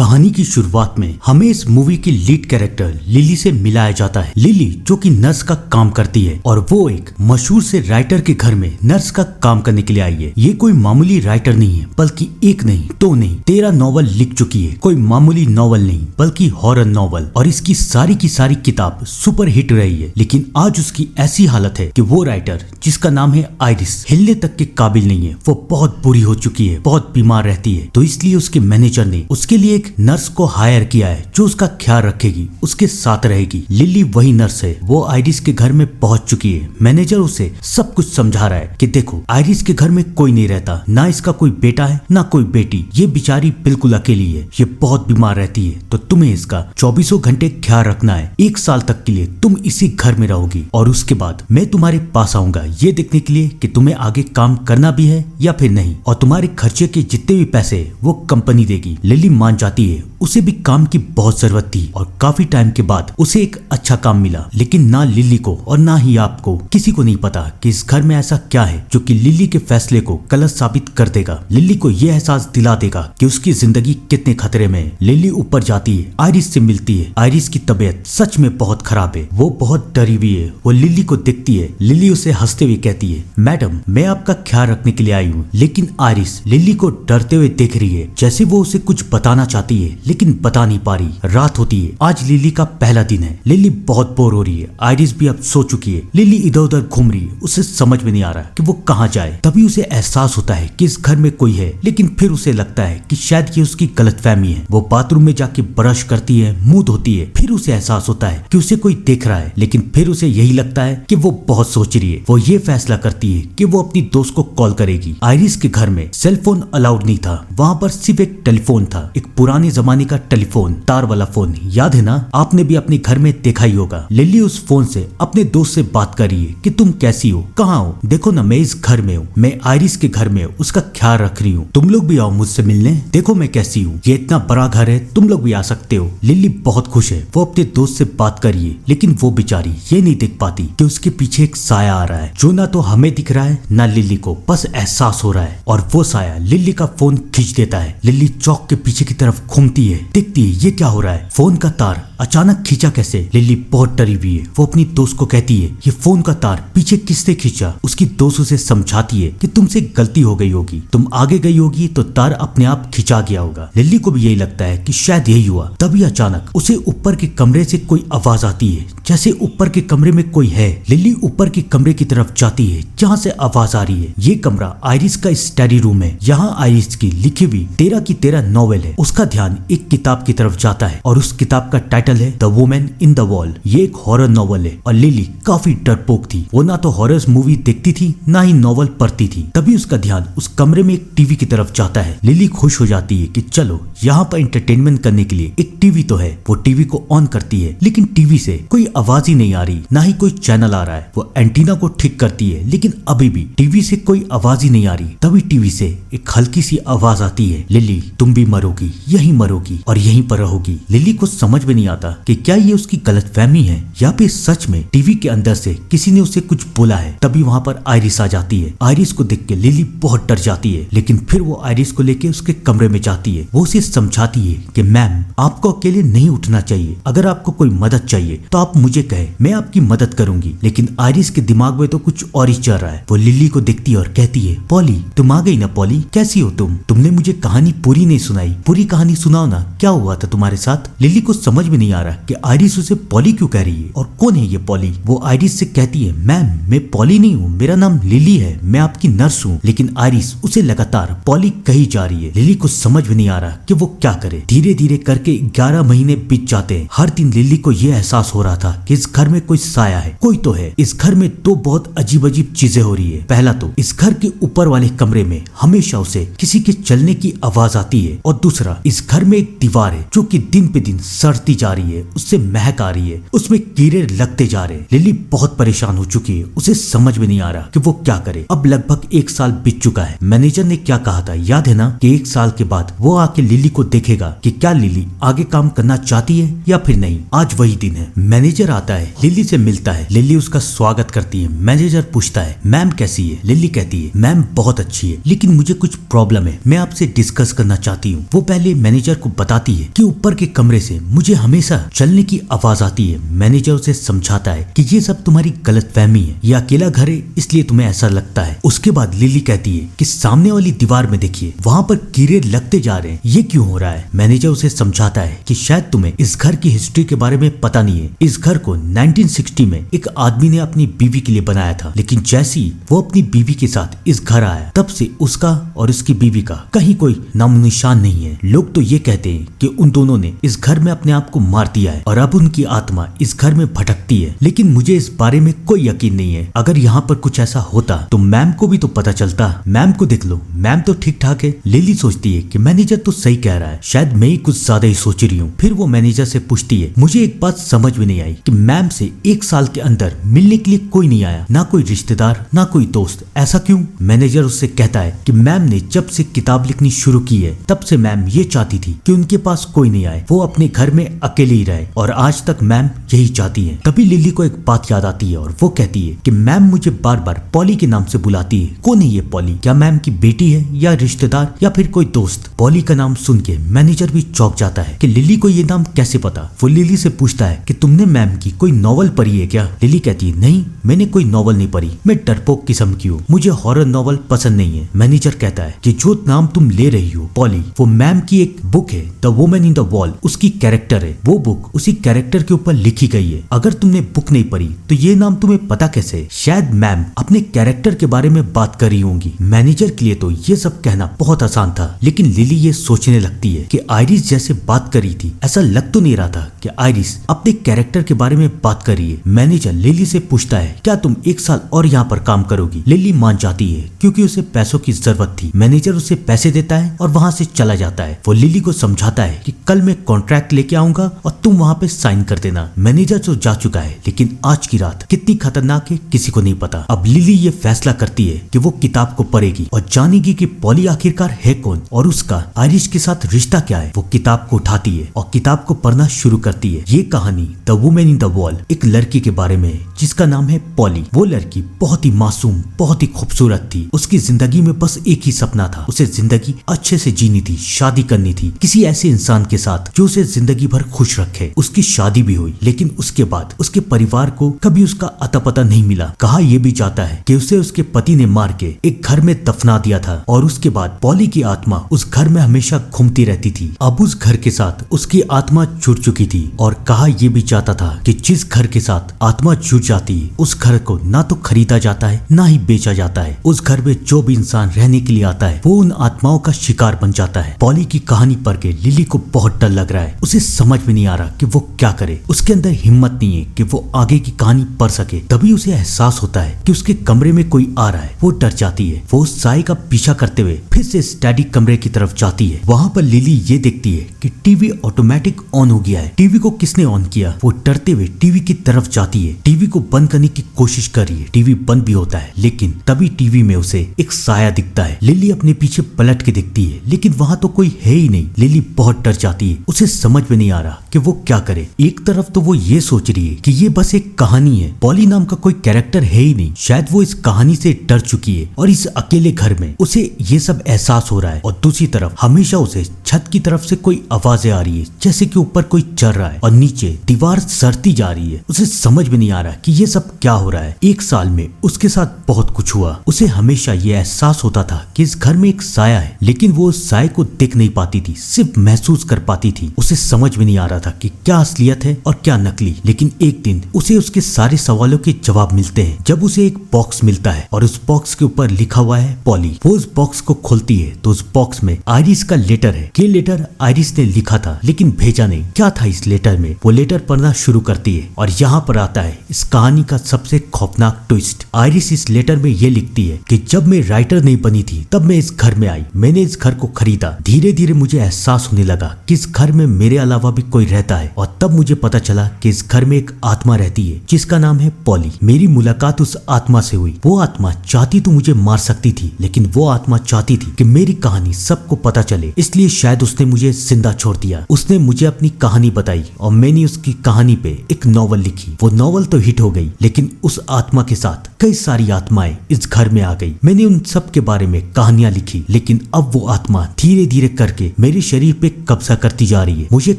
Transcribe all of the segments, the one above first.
कहानी की शुरुआत में हमें इस मूवी की लीड कैरेक्टर लिली से मिलाया जाता है। लिली जो कि नर्स का काम करती है और वो एक मशहूर से राइटर के घर में नर्स का काम करने के लिए आई है। ये कोई मामूली राइटर नहीं है, बल्कि एक नहीं, दो नहीं, 13 नॉवल लिख चुकी है। कोई मामूली नॉवल नहीं, बल्कि हॉरर नॉवल। और इसकी सारी की सारी किताब सुपर हिट रही है। लेकिन आज उसकी ऐसी हालत है कि वो राइटर जिसका नाम है आइरिस हिलने तक के काबिल नहीं है। वो बहुत बुरी हो चुकी है, बहुत बीमार रहती है। तो इसलिए उसके मैनेजर ने उसके लिए एक नर्स को हायर किया है जो उसका ख्याल रखेगी, उसके साथ रहेगी। लिली वही नर्स है। वो आइरिस के घर में पहुंच चुकी है। मैनेजर उसे सब कुछ समझा रहा है कि देखो, आइरिस के घर में कोई नहीं रहता, ना इसका कोई बेटा है ना कोई बेटी। ये बेचारी बिल्कुल अकेली है, ये बहुत बीमार रहती है। तो तुम्हें इसका 24 घंटे ख्याल रखना है। 1 साल तक के लिए तुम इसी घर में रहोगी और उसके बाद मैं तुम्हारे पास आऊंगा ये देखने के लिए कि तुम्हें आगे काम करना भी है या फिर नहीं। और तुम्हारे खर्चे के जितने भी पैसे वो कंपनी देगी। लिली मान जाती है। उसे भी काम की बहुत जरूरत थी और काफी टाइम के बाद उसे एक अच्छा काम मिला। लेकिन ना लिली को और ना ही आपको किसी को नहीं पता कि इस घर में ऐसा क्या है जो कि लिली के फैसले को गलत साबित कर देगा। लिली को यह एहसास दिला देगा कि उसकी जिंदगी कितने खतरे में है। लिली ऊपर जाती है, आइरिस से मिलती है। आइरिस की तबीयत सच में बहुत खराब है। वो बहुत डरी हुई है। वो लिली को देखती है। लिली उसे हंसते हुए कहती है, मैडम मैं आपका ख्याल रखने के लिए आई हूँ। लेकिन आइरिस लिली को डरते हुए देख रही है, जैसे वो उसे कुछ बताना चाहती है लेकिन बता नहीं पा रही। रात होती है। आज लिली का पहला दिन है। लिली बहुत बोर हो रही है। आइरिस भी अब सो चुकी है। लिली इधर उधर घूम रही है। उसे समझ में नहीं आ रहा कि वो कहाँ जाए। तभी उसे एहसास होता है कि इस घर में कोई है। लेकिन फिर उसे लगता है कि शायद ये उसकी गलतफहमी है। वो बाथरूम में जाके ब्रश करती है, मुंह धोती है। फिर उसे एहसास होता है कि उसे कोई देख रहा है। लेकिन फिर उसे यही लगता है कि वो बहुत सोच रही है। वो ये फैसला करती है कि वो अपनी दोस्त को कॉल करेगी। आइरिस के घर में सेल फोन अलाउड नहीं था। वहाँ पर सिर्फ एक टेलीफोन था, एक पुराने जमाने का टेलीफोन, तार वाला फोन। याद है ना, आपने भी अपने घर में देखा ही होगा। लिली उस फोन से अपने दोस्त से बात कर रही है कि तुम कैसी हो, कहाँ हो, देखो ना मैं इस घर में हूँ, मैं आइरिस के घर में हूँ, उसका ख्याल रख रही हूँ, तुम लोग भी आओ मुझसे मिलने, देखो मैं कैसी हूँ, ये इतना बड़ा घर है, तुम लोग भी आ सकते हो। लिली बहुत खुश है। वो अपने दोस्त से बात कर रही है। लेकिन वो बेचारी ये नहीं देख पाती कि उसके पीछे एक साया आ रहा है जो ना तो हमें दिख रहा है ना लिली को, बस एहसास हो रहा है। और वो साया लिली का फोन खींच देता है। लिली चौक के पीछे की तरफ घूमती है, देखती है ये क्या हो रहा है। फोन का तार अचानक खींचा कैसे। लिली बहुत डरी हुई है। वो अपनी दोस्त को कहती है ये फोन का तार पीछे किसने खींचा। उसकी दोस्त उसे समझाती है कि तुमसे गलती हो गई होगी, तुम आगे गई होगी तो तार अपने आप खिंचा गया होगा। लिली को भी यही लगता है कि शायद यही हुआ। तभी अचानक उसे ऊपर के कमरे से कोई आवाज आती है, जैसे ऊपर के कमरे में कोई है। लिली ऊपर के कमरे की तरफ जाती है जहाँ से आवाज आ रही है। ये कमरा आइरिस का स्टडी रूम है। यहाँ आइरिस की लिखी हुई 13 की 13 नॉवेल है। उसका ध्यान एक किताब की तरफ जाता है और उस किताब का टाइटल है the women in the wall. ये एक हॉरर नॉवल है और लिली काफी डरपोक थी। वो ना तो हॉरर मूवी देखती थी ना ही नॉवल पढ़ती थी। तभी उसका ध्यान उस कमरे में एक टीवी की तरफ जाता है। लिली खुश हो जाती है कि चलो यहाँ पर एंटरटेनमेंट करने के लिए एक टीवी तो है। वो टीवी को ऑन करती है लेकिन टीवी से कोई आवाज ही नहीं आ रही, ना ही कोई चैनल आ रहा है। वो एंटीना को ठीक करती है लेकिन अभी भी टीवी से कोई आवाज ही नहीं आ रही। तभी टीवी से एक हल्की सी आवाज आती है, लिली तुम भी मरोगी, यहीं मरोगी और यहीं पर रहोगी। लिली को समझ में नहीं आता कि क्या ये उसकी गलतफहमी है या फिर सच में टीवी के अंदर से किसी ने उसे कुछ बोला है। तभी वहाँ पर आइरिस आ जाती है। आइरिस को देख के लिली बहुत डर जाती है। लेकिन फिर वो आइरिस को लेके उसके कमरे में जाती है। वो उसे समझाती है कि मैम आपको अकेले नहीं उठना चाहिए, अगर आपको कोई मदद चाहिए तो आप मुझे कहे, मैं आपकी मदद करूंगी। लेकिन आइरिस के दिमाग में तो कुछ और ही चल रहा है। वो लिली को देखती है और कहती है, पॉली तुम आ गई ना। पॉली कैसी हो तुम, तुमने मुझे कहानी पूरी नहीं सुनाई, पूरी कहानी सुनाओ ना, क्या हुआ था तुम्हारे साथ। लिली को समझ में नहीं आ रहा कि आइरिस उसे पॉली क्यों कह रही है और कौन है ये पॉली। वो आइरिस से कहती है, मैम मैं पॉली नहीं हूँ, मेरा नाम लिली है, मैं आपकी नर्स हूँ। लेकिन आइरिस उसे लगातार पॉली कही जा रही है। लिली को समझ में नहीं आ रहा कि वो क्या करे। धीरे धीरे करके 11 महीने बीत जाते हैं। हर दिन लिली को यह एहसास हो रहा था कि इस घर में कोई साया है, कोई तो है। इस घर में दो बहुत अजीब अजीब चीजें हो रही है। पहला तो इस घर के ऊपर वाले कमरे में हमेशा उसे किसी के चलने की आवाज आती है और दूसरा इस घर में एक दीवार है जो कि दिन पे दिन सड़ती जा रही है, उससे महक आ रही है, उसमें कीड़े लगते जा रहे हैं। लिली बहुत परेशान हो चुकी है। उसे समझ में नहीं आ रहा कि वो क्या करे। अब लगभग 1 साल बीत चुका है। मैनेजर ने क्या कहा था याद है ना कि 1 साल के बाद वो आके लिली को देखेगा कि क्या लिली आगे काम करना चाहती है या फिर नहीं। आज वही दिन है। मैनेजर आता है, लिली से मिलता है। लिली उसका स्वागत करती है। मैनेजर पूछता है, मैम कैसी है। लिली कहती है, मैम बहुत अच्छी है लेकिन मुझे कुछ प्रॉब्लम है, मैं आपसे डिस्कस करना चाहती हूँ। वो पहले मैनेजर को बताती है कि ऊपर के कमरे से मुझे हमेशा चलने की आवाज आती है। मैनेजर उसे समझाता है कि ये सब तुम्हारी गलतफहमी है, ये अकेला घर है इसलिए तुम्हें ऐसा लगता है। उसके बाद लिली कहती है कि सामने वाली दीवार में देखिए, वहाँ पर कीड़े लगते जा रहे हैं, ये क्यों हो रहा है। मैनेजर उसे समझाता है कि शायद तुम्हें इस घर की हिस्ट्री के बारे में पता नहीं है। इस घर को 1960 में एक आदमी ने अपनी बीवी के लिए बनाया था, लेकिन जैसे ही वो अपनी बीवी के साथ इस घर आया तब से उसका और उसकी बीवी का कहीं कोई नामो निशान नहीं है। लोग तो ये कहते हैं कि उन दोनों ने इस घर में अपने आप को मार दिया है और अब उनकी आत्मा इस घर में भटकती है, लेकिन मुझे इस बारे में कोई यकीन नहीं है। अगर यहाँ पर कुछ ऐसा होता तो मैम को भी तो पता चलता। मैम को देख लो, मैम तो ठीक ठाक है। लिली सोचती है कि मैनेजर तो सही कह रहा है, शायद मैं ही कुछ ज्यादा ही सोच रही हूँ। फिर वो मैनेजर से पूछती है, मुझे एक बात समझ में नहीं आई कि मैम से 1 साल के अंदर मिलने के लिए कोई नहीं आया, ना कोई रिश्तेदार ना कोई दोस्त, ऐसा क्यों। मैनेजर उससे कहता है कि मैम ने जब से किताब लिखनी शुरू की है तब से मैम ये चाहती थी कि उनके पास कोई नहीं आए, वो अपने घर में अकेले ही रहे, और आज तक मैम यही चाहती है। तभी लिली को एक बात याद आती है और वो कहती है कि मैम मुझे बार बार पॉली के नाम से बुलाती है। कौन है ये पॉली? क्या मैम की बेटी है या रिश्तेदार या फिर कोई दोस्त? पॉली का नाम सुन के मैनेजर भी चौंक जाता है कि लिली को ये नाम कैसे पता। वो लिली से पूछता है कि तुमने मैम की कोई नॉवल पढ़ी है क्या? लिली कहती है, नहीं मैंने कोई नॉवल नहीं पढ़ी, मैं डरपोक किस्म की हूँ, मुझे हॉरर नॉवल पसंद नहीं है। मैनेजर कहता है कि जो नाम तुम ले रही हो पॉली, वो मैम की एक बुक है, the woman in the wall, उसकी कैरेक्टर है। वो बुक उसी कैरेक्टर के ऊपर लिखी गई है। अगर तुमने बुक नहीं पढ़ी तो ये नाम तुम्हें पता कैसे? शायद मैम अपने कैरेक्टर के बारे में बात कर रही होंगी। मैनेजर के लिए तो ये सब कहना बहुत आसान था, लेकिन लिली ये सोचने लगती है कि आइरिस जैसे बात कर रही थी, ऐसा लग तो नहीं रहा था कि आइरिस अपने कैरेक्टर के बारे में बात कर रही है। मैनेजर लिली से पूछता है, क्या तुम 1 साल और यहाँ पर काम करोगी? लिली मान जाती है क्योंकि उसे पैसों की जरूरत थी। मैनेजर उसे पैसे देता है और वहाँ से चला जाता है। वो लिली को समझाता है कि कल मैं कॉन्ट्रैक्ट लेके आऊंगा और तुम वहाँ पे साइन कर देना। मैनेजर तो जा चुका है, लेकिन आज की रात कितनी खतरनाक है किसी को नहीं पता। अब लिली ये फैसला करती है कि वो किताब को पढ़ेगी और जानेगी कि पॉली आखिरकार है कौन और उसका आइरिस के साथ रिश्ता क्या है। वो किताब को उठाती है और किताब को पढ़ना शुरू करती है। ये कहानी the women in the wall एक लड़की के बारे में है जिसका नाम है पॉली। वो लड़की बहुत ही मासूम, बहुत ही खूबसूरत थी। उसकी जिंदगी में बस एक ही सपना था, उसे जिंदगी अच्छे से जीनी थी, शादी करनी थी किसी ऐसे इंसान के साथ जो उसे जिंदगी भर खुश रखे। उसकी शादी भी हुई, लेकिन उसके बाद उसके परिवार को कभी उसका अता पता नहीं मिला। कहा यह भी जाता है कि उसे उसके पति ने मार के एक घर में दफना दिया था और उसके बाद पॉली की आत्मा उस घर में हमेशा घूमती रहती थी। अब उस घर के साथ उसकी आत्मा जुड़ चुकी थी और कहा यह भी जाता था कि जिस घर के साथ आत्मा जुड़ जाती है उस घर को ना तो खरीदा जाता है ना ही बेचा जाता है। उस घर में जो भी इंसान रहने के लिए आता है वो उन आत्माओं का शिकार बन जाता है। पॉली की कहानी पढ़ के लिली को बहुत डर लग रहा है। उसे समझ में नहीं आ रहा कि वो क्या करे। उसके अंदर हिम्मत नहीं है कि वो आगे की कहानी पढ़ सके। तभी उसे एहसास होता है कि उसके कमरे में कोई आ रहा है। वो डर जाती है। वो उस साई का पीछा करते हुए फिर से स्टडी कमरे की तरफ जाती है। वहाँ पर लिली ये देखती है कि टीवी ऑटोमेटिक ऑन हो गया है। टीवी को किसने ऑन किया? वो डरते हुए टीवी की तरफ जाती है। टीवी को बंद करने की कोशिश कर रही है। टीवी बंद भी होता है, लेकिन तभी टीवी में उसे एक साया दिखता है। लिली अपने पीछे पलट के देखती है, लेकिन वहाँ तो कोई है ही नहीं। लिली बहुत डर जाती है। उसे समझ में नहीं आ रहा कि वो क्या करे। एक तरफ तो वो ये सोच रही है कि ये बस एक कहानी है, पॉली नाम का कोई कैरेक्टर है ही नहीं, शायद वो इस कहानी से डर चुकी है और इस अकेले घर में उसे ये सब एहसास हो रहा है। और दूसरी तरफ हमेशा उसे छत की तरफ से कोई आवाजें आ रही है, जैसे कि ऊपर कोई चल रहा है और नीचे दीवार सरती जा रही है। उसे समझ में नहीं आ रहा कि ये सब क्या हो रहा है। 1 साल में उसके साथ बहुत कुछ हुआ। उसे हमेशा ये एहसास होता था कि इस घर में एक साया है, लेकिन वो उस साये को देख नहीं पाती थी, सिर्फ महसूस कर पाती थी। उसे समझ में नहीं आ रहा था कि क्या असलियत है और क्या नकली। लेकिन एक दिन उसे उसके सारे सवालों के जवाब मिलते हैं जब उसे एक बॉक्स मिलता है और उस बॉक्स के ऊपर लिखा हुआ है पॉली। वो उस बॉक्स को खोलती है तो उस बॉक्स में आइरिस का लेटर है। ये लेटर आइरिस ने लिखा था लेकिन भेजा नहीं। क्या था इस लेटर में? वो लेटर पढ़ना शुरू करती है और यहाँ पर आता है इस कहानी का सबसे खौफनाक ट्विस्ट। आइरिस इस लेटर में ये लिखती है कि जब मैं राइटर नहीं बनी थी तब मैं इस घर में आई, मैंने इस घर को खरीदा। धीरे धीरे मुझे एहसास होने लगा कि इस घर में मेरे अलावा भी कोई रहता है और तब मुझे पता चला कि इस घर में एक आत्मा रहती है जिसका नाम है पॉली। मेरी मुलाकात उस आत्मा से हुई। वो आत्मा चाहती तो मुझे मार सकती थी, लेकिन वो आत्मा चाहती थी कि मेरी कहानी सबको पता चले, इसलिए शायद उसने मुझे जिंदा छोड़ दिया। उसने मुझे अपनी कहानी बताई और मैंने उसकी कहानी पे एक नॉवल लिखी। वो नॉवल तो हिट हो गई, लेकिन उस आत्मा के साथ कई सारी आत्माएं इस घर में आ गई। मैंने उन सब के बारे में कहानियां लिखी, लेकिन अब वो आत्मा धीरे धीरे करके मेरे शरीर पे कब्जा करती जा रही है, मुझे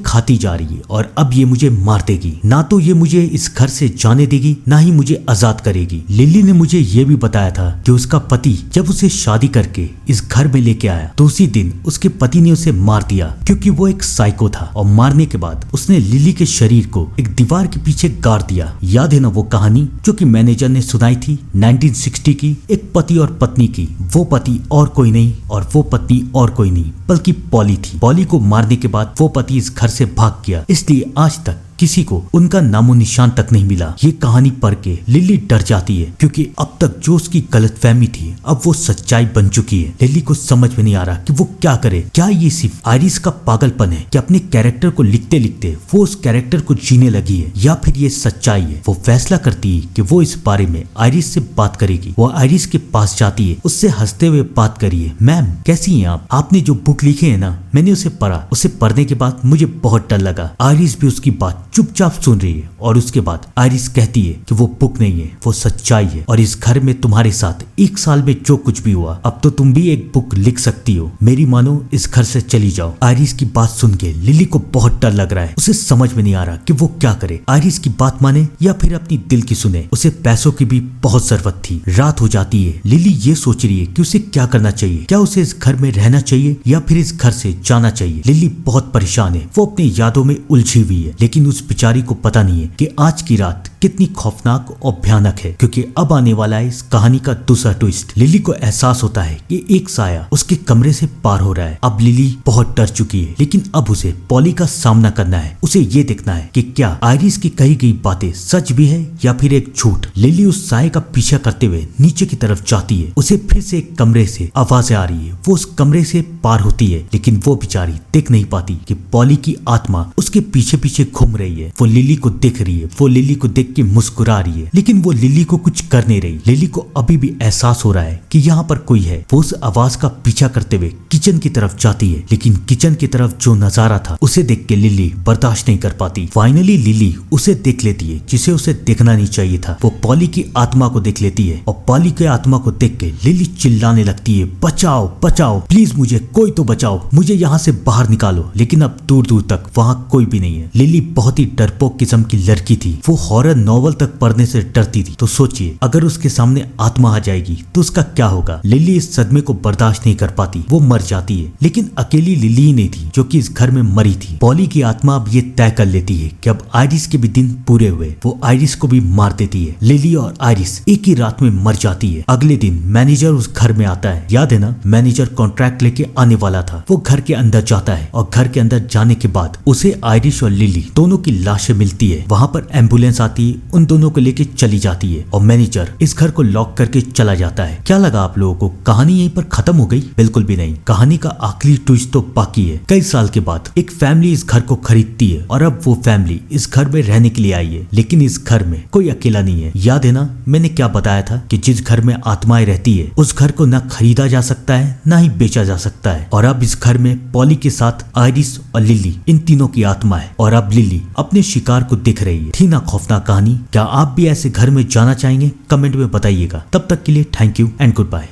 खाती जा रही है और अब ये मुझे मार देगी। ना तो ये मुझे इस घर से जाने देगी, ना ही मुझे आजाद करेगी। लिली ने मुझे ये भी बताया था कि उसका पति जब उसे शादी करके इस घर में लेके आया तो उसी दिन उसके पति ने उसे मार दिया, क्योंकि वो एक साइको था। और मारने के बाद उसने लिली के शरीर को एक दीवार के पीछे गाड़ दिया। याद है ना वो कहानी जो कि मैनेजर ने सुनाई थी 1960 की, एक पति और पत्नी की। वो पति और कोई नहीं और वो पत्नी और कोई नहीं बल्कि पॉली थी। पॉली को मारने के बाद वो पति इस घर से भाग गया, इसलिए आज तक किसी को उनका नामो निशान तक नहीं मिला। ये कहानी पढ़ के लिली डर जाती है, क्योंकि अब तक जो उसकी गलतफहमी थी अब वो सच्चाई बन चुकी है। लिली को समझ में नहीं आ रहा कि वो क्या करे। क्या ये सिर्फ आइरिस का पागलपन है कि अपने कैरेक्टर को लिखते लिखते वो उस कैरेक्टर को जीने लगी है, या फिर ये सच्चाई है। वो फैसला करती है कि वो इस बारे में आइरिस से बात करेगी। वो आइरिस के पास जाती है, उससे हंसते हुए बात करिए, मैम कैसी हैं आप? आपने जो बुक लिखे है ना, मैंने उसे पढ़ा। उसे पढ़ने के बाद मुझे बहुत डर लगा। आइरिस भी उसकी बात चुपचाप सुन रही है और उसके बाद आइरिस कहती है कि वो बुक नहीं है, वो सच्चाई है। और इस घर में तुम्हारे साथ 1 साल में जो कुछ भी हुआ, अब तो तुम भी एक बुक लिख सकती हो। मेरी मानो, इस घर से चली जाओ। आइरिस की बात सुन के लिली को बहुत डर लग रहा है। उसे समझ में नहीं आ रहा कि वो क्या करे, आइरिस की बात माने या फिर अपनी दिल की सुने। उसे पैसों की भी बहुत जरूरत थी। रात हो जाती है। लिली ये सोच रही है कि उसे क्या करना चाहिए। क्या उसे इस घर में रहना चाहिए या फिर इस घर से जाना चाहिए। लिली बहुत परेशान है। वो अपनी यादों में उलझी हुई है, लेकिन उस बेचारी को पता नहीं है कि आज की रात कितनी खौफनाक और भयानक है, क्योंकि अब आने वाला है इस कहानी का दूसरा ट्विस्ट। लिली को एहसास होता है कि एक साया उसके कमरे से पार हो रहा है। अब लिली बहुत डर चुकी है, लेकिन अब उसे पॉली का सामना करना है। उसे ये देखना है कि क्या आइरिस की कही गई बातें सच भी है या फिर एक झूठ। लिली उस साये का पीछा करते हुए नीचे की तरफ जाती है। उसे फिर से एक कमरे से आवाजें आ रही है। वो उस कमरे से पार होती है, लेकिन वो बेचारी देख नहीं पाती कि पॉली की आत्मा उसके पीछे पीछे घूम रही है। वो लिली को देख रही है। वो लिली को देख के मुस्कुरा रही है, लेकिन वो लिली को कुछ कर नहीं रही। लिली को अभी भी एहसास हो रहा है कि यहाँ पर कोई है। वो उस आवाज का पीछा करते हुए किचन की तरफ जाती है, लेकिन किचन की तरफ जो नजारा था उसे देख के लिली बर्दाश्त नहीं कर पाती। फाइनली लिली उसे देख लेती है जिसे उसे देखना नहीं चाहिए था। वो पॉली की आत्मा को देख लेती है और पॉली के आत्मा को देख के लिली चिल्लाने लगती है, बचाओ बचाओ, प्लीज मुझे कोई तो बचाओ, मुझे यहाँ से बाहर निकालो। लेकिन अब दूर दूर तक वहाँ कोई भी नहीं है। लिली बहुत ही डरपोक किस्म की लड़की थी। वो हॉरर नॉवल तक पढ़ने से डरती थी, तो सोचिए अगर उसके सामने आत्मा आ जाएगी तो उसका क्या होगा। लिली इस सदमे को बर्दाश्त नहीं कर पाती, वो मर जाती है। लेकिन अकेली लिली ही नहीं थी जो कि इस घर में मरी थी। पॉली की आत्मा अब ये तय कर लेती है कि अब आइरिस के भी दिन पूरे हुए। वो आइरिस को भी मार देती है। लिली और आइरिस एक ही रात में मर जाती है। अगले दिन मैनेजर उस घर में आता है। याद है ना, मैनेजर कॉन्ट्रैक्ट लेके आने वाला था। वो घर के अंदर जाता है और घर के अंदर जाने के बाद उसे आइरिस और लिली दोनों की लाशें मिलती है। वहाँ पर एम्बुलेंस आती है, उन दोनों को लेके चली जाती है और मैनेजर इस घर को लॉक करके चला जाता है। क्या लगा आप लोगों को कहानी यहीं पर खत्म हो गई? बिल्कुल भी नहीं। कहानी का आखिरी ट्विस्ट तो बाकी है। कई साल के बाद एक फैमिली इस घर को खरीदती है और अब वो फैमिली इस घर में रहने के लिए आई है, लेकिन इस घर में कोई अकेला नहीं है। याद है ना मैंने क्या बताया था कि जिस घर में आत्माएं रहती है उस घर को न खरीदा जा सकता है न ही बेचा जा सकता है। और अब इस घर में पॉली के साथ आइरिस और लिली, इन तीनों की आत्मा है। और अब लिली अपने शिकार को दिख रही है। थी ना खौफनाक कहानी? क्या आप भी ऐसे घर में जाना चाहेंगे? कमेंट में बताइएगा। तब तक के लिए thank you and good bye.